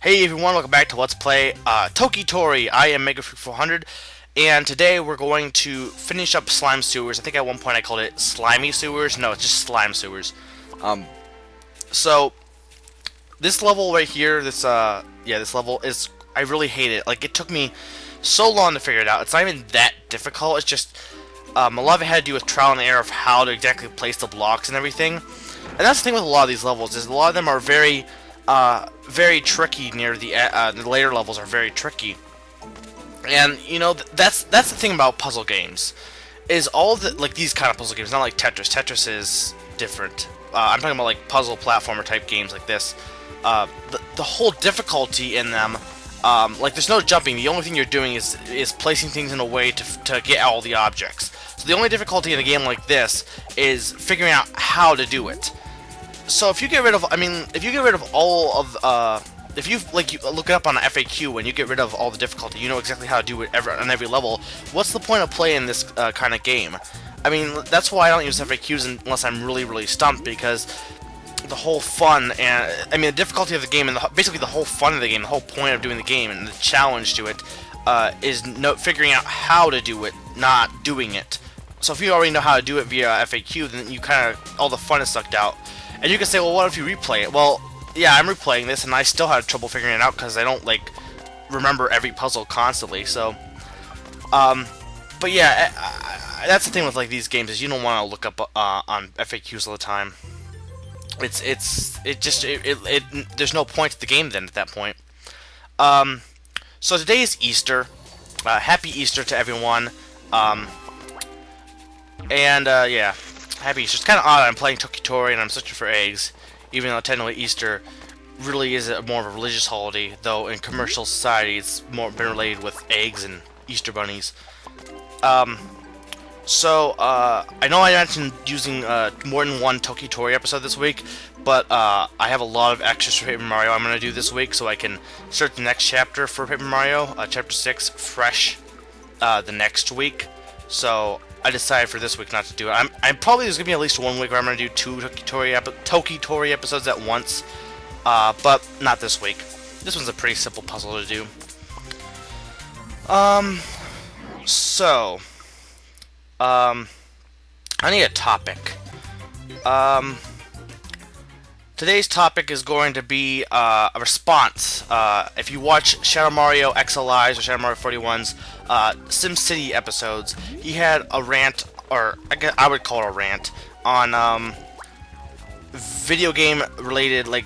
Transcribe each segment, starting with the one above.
Hey everyone, welcome back to Let's Play Toki Tori. I am MegaFreak400, and today we're going to finish up Slime Sewers. I think at one point I called it Slimy Sewers. No, it's just Slime Sewers. So this level right here, this level is, I really hate it. Like, it took me so long to figure it out. It's not even that difficult. It's just a lot of it had to do with trial and error of how to exactly place the blocks and everything. And that's the thing with a lot of these levels, is a lot of them are very tricky near the later levels are very tricky. And you know, that's the thing about puzzle games, is all the, like, these kind of puzzle games, not like Tetris. Tetris is different. I'm talking about like puzzle platformer type games like this. The whole difficulty in them, like, there's no jumping. The only thing you're doing is placing things in a way to get all the objects. So the only difficulty in a game like this is figuring out how to do it. So if you get rid of, if you get rid of all of, if you look it up on an FAQ and you get rid of all the difficulty, you know exactly how to do it on every level. What's the point of playing this kind of game? I mean, that's why I don't use FAQs unless I'm really stumped, because the whole fun and the difficulty of the game and basically the whole fun of the game, the whole point of doing the game and the challenge to it is figuring out how to do it, not doing it. So if you already know how to do it via FAQ, then you all the fun is sucked out. And you can say, well, what if you replay it? Well, yeah, I'm replaying this, and I still had trouble figuring it out because I don't, like, remember every puzzle constantly. So, but yeah, that's the thing with, like, these games, is you don't want to look up on FAQs all the time. There's no point to the game then at that point. So today is Easter. Happy Easter to everyone. Yeah. Happy Easter. It's kind of odd I'm playing Toki Tori and I'm searching for eggs, even though technically Easter really is more of a religious holiday, though in commercial society it's more been related with eggs and Easter bunnies. I know I mentioned using more than one Toki Tori episode this week, but I have a lot of extras for Paper Mario I'm going to do this week, so I can start the next chapter for Paper Mario, Chapter 6, fresh the next week. So I decided for this week not to do it. I'm probably, there's gonna be at least 1 week where I'm gonna do 2 Toki Tori episodes at once, but not this week. This one's a pretty simple puzzle to do. I need a topic. Today's topic is going to be a response. If you watch Shadow Mario XLI's or Shadow Mario 41's SimCity episodes, he had a rant, or I would call it a rant, on video game related, like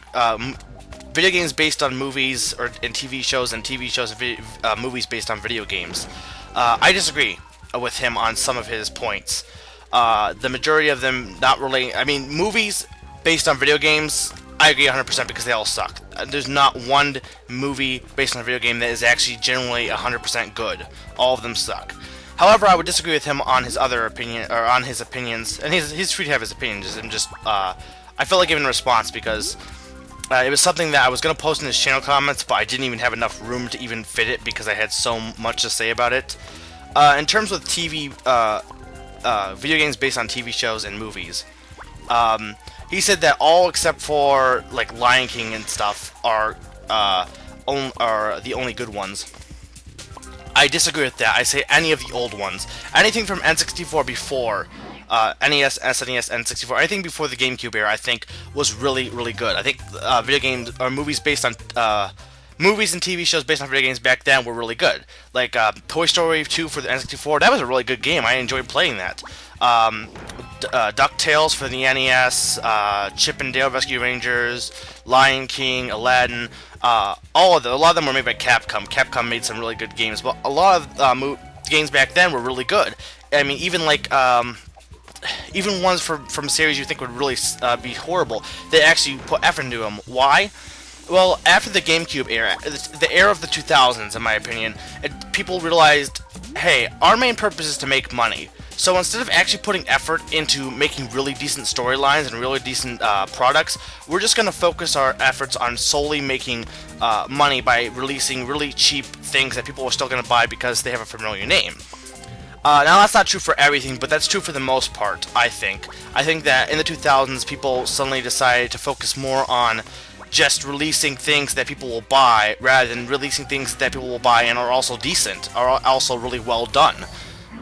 video games based on movies and TV shows, and TV shows and movies based on video games. I disagree with him on some of his points. The majority of them not relating. Movies based on video games, I agree 100% because they all suck. There's not one movie based on a video game that is actually generally 100% good. All of them suck. However, I would disagree with him on his other opinion, or on his opinions, and he's free to have his opinions. And I felt like giving a response because it was something that I was gonna post in his channel comments, but I didn't even have enough room to even fit it because I had so much to say about it. In terms of TV, video games based on TV shows and movies. He said that all except for, like, Lion King and stuff are the only good ones. I disagree with that. I say any of the old ones. Anything from N64 before, NES, SNES, N64, anything before the GameCube era, I think was really good. I think video games or movies based on movies and TV shows based on video games back then were really good. Like Toy Story 2 for the N64, that was a really good game. I enjoyed playing that. DuckTales for the NES, Chip and Dale Rescue Rangers, Lion King, Aladdin, a lot of them were made by Capcom. Capcom made some really good games, but a lot of games back then were really good. Even like even ones from series you think would really be horrible, they actually put effort into them. Why? Well, after the GameCube era, the era of the 2000s, in my opinion, people realized, hey, our main purpose is to make money. So instead of actually putting effort into making really decent storylines and really decent products, we're just going to focus our efforts on solely making money by releasing really cheap things that people are still going to buy because they have a familiar name. Now that's not true for everything, but that's true for the most part, I think. I think that in the 2000s, people suddenly decided to focus more on just releasing things that people will buy rather than releasing things that people will buy and are also decent, are also really well done.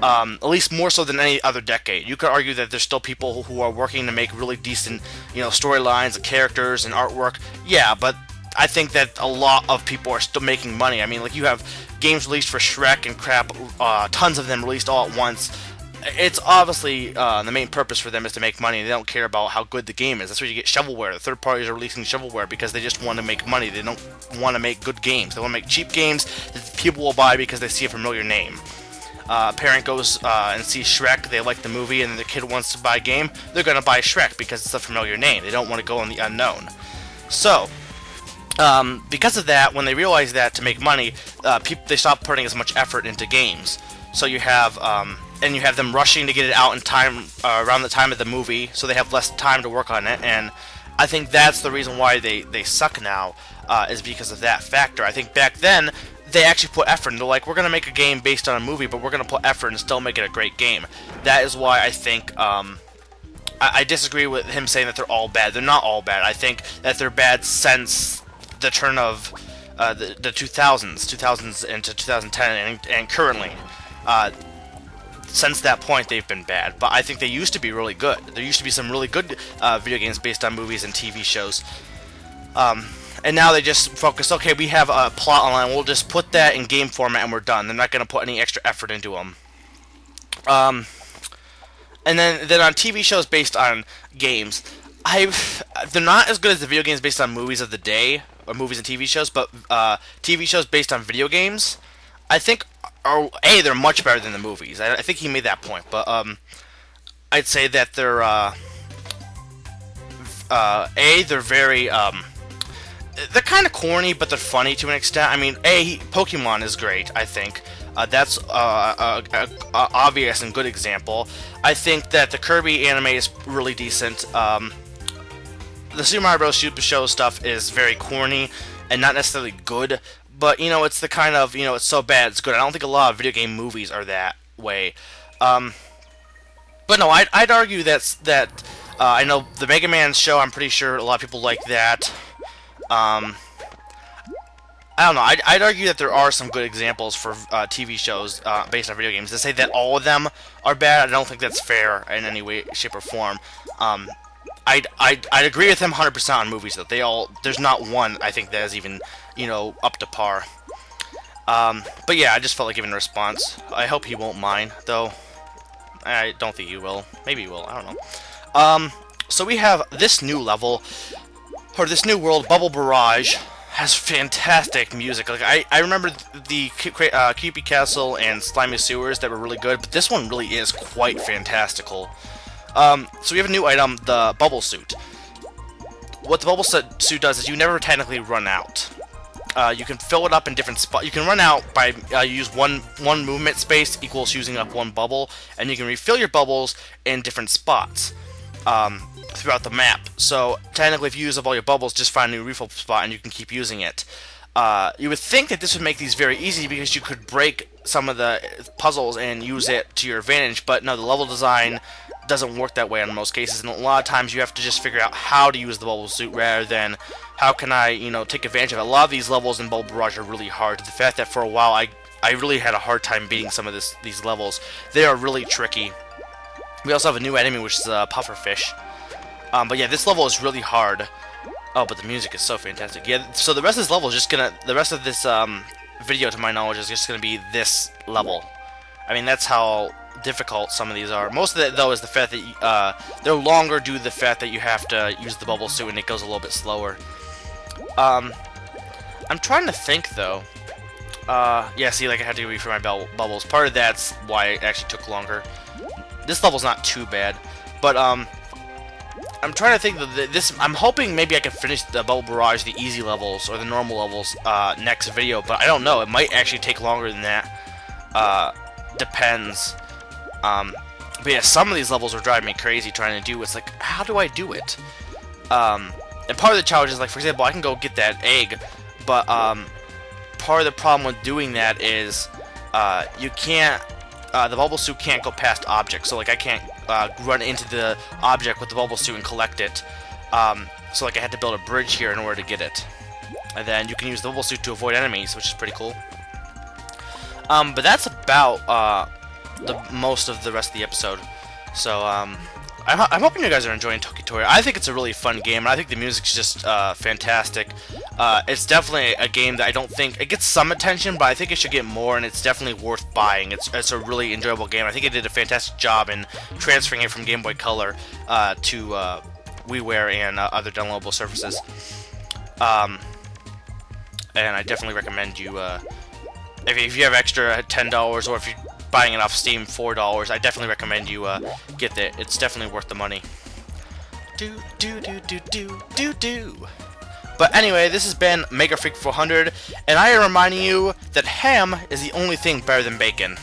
At least more so than any other decade. You could argue that there's still people who are working to make really decent, storylines and characters and artwork. Yeah, but I think that a lot of people are still making money. I mean, like, you have games released for Shrek and crap, tons of them released all at once. It's obviously the main purpose for them is to make money. They don't care about how good the game is. That's where you get shovelware. The third parties are releasing shovelware because they just want to make money. They don't want to make good games. They want to make cheap games that people will buy because they see a familiar name. A parent goes and sees Shrek, they like the movie, and the kid wants to buy a game, they're going to buy Shrek because it's a familiar name. They don't want to go in the unknown. So, because of that, when they realize that to make money, they stop putting as much effort into games. So you have, and you have them rushing to get it out in time, around the time of the movie, so they have less time to work on it, and I think that's the reason why they suck now, is because of that factor. I think back then, they actually put effort, and they're like, we're going to make a game based on a movie, but we're going to put effort and still make it a great game. That is why I think, I disagree with him saying that they're all bad. They're not all bad. I think that they're bad since the turn of the 2000s into 2010 and currently. Since that point, they've been bad, but I think they used to be really good. There used to be some really good video games based on movies and TV shows. And now they just focus, okay, we have a plot line, we'll just put that in game format and we're done. They're not going to put any extra effort into them. And then on TV shows based on games, they're not as good as the video games based on movies of the day, or movies and TV shows, but TV shows based on video games, I think, they're much better than the movies. I think he made that point, but I'd say that they're, they're very, they're kind of corny, but they're funny to an extent. I mean, Pokemon is great, I think. That's a obvious and good example. I think that the Kirby anime is really decent. The Super Mario Bros. Super Show stuff is very corny and not necessarily good, but, it's the kind of, it's so bad it's good. I don't think a lot of video game movies are that way. But no, I'd argue that I know the Mega Man show, I'm pretty sure a lot of people like that. I don't know. I'd argue that there are some good examples for TV shows based on video games. To say that all of them are bad, I don't think that's fair in any way, shape, or form. I'd agree with him 100% on movies, though. There's not one, I think, that is even, up to par. But yeah, I just felt like giving a response. I hope he won't mind, though. I don't think he will. Maybe he will. I don't know. So we have this new level, or this new world, Bubble Barrage, has fantastic music. Like, I remember the Creepy Castle and Slimy Sewers that were really good, but this one really is quite fantastical. So we have a new item, the Bubble Suit. What the Bubble Suit does is you never technically run out. You can fill it up in different spots. You can run out by use one movement space equals using up one bubble, and you can refill your bubbles in different spots throughout the map. So technically, if you use up all your bubbles, just find a new refill spot and you can keep using it. You would think that this would make these very easy because you could break some of the puzzles and use it to your advantage, but no, the level design doesn't work that way in most cases, and a lot of times you have to just figure out how to use the Bubble Suit rather than how can I, take advantage of it. A lot of these levels in Bubble Barrage are really hard. The fact that for a while I really had a hard time beating some of these levels. They are really tricky. We also have a new enemy, which is a pufferfish. But yeah, this level is really hard. Oh, but the music is so fantastic. Yeah, so the rest of this level is just the rest of this video, to my knowledge, is just gonna be this level. I mean, that's how difficult some of these are. Most of it, though, is the fact that they're longer due to the fact that you have to use the Bubble Suit and it goes a little bit slower. I'm trying to think, though. Yeah, see, like, I had to refill my bubbles. Part of that's why it actually took longer. This level's not too bad, but I'm trying to think that I'm hoping maybe I can finish the Bubble Barrage, the easy levels, or the normal levels, next video, but I don't know. It might actually take longer than that. Depends. But yeah, some of these levels are driving me crazy trying to do. It's like, how do I do it? And part of the challenge is, like, for example, I can go get that egg, but part of the problem with doing that is you can't, the Bubble Suit can't go past objects. So, like, I can't run into the object with the Bubble Suit and collect it. So like I had to build a bridge here in order to get it. And then you can use the bubble suit to avoid enemies, which is pretty cool. But that's about the most of the rest of the episode. So I'm hoping you guys are enjoying Toki Tori. I think it's a really fun game, and I think the music's just fantastic. It's definitely a game that I don't think it gets some attention, but I think it should get more, and it's definitely worth buying. It's a really enjoyable game. I think it did a fantastic job in transferring it from Game Boy Color to WiiWare and other downloadable surfaces. And I definitely recommend you, if you have extra $10, or if you're buying it off Steam $4, I definitely recommend you get it. It's definitely worth the money. But anyway, this has been Mega Freak 400, and I am reminding you that ham is the only thing better than bacon.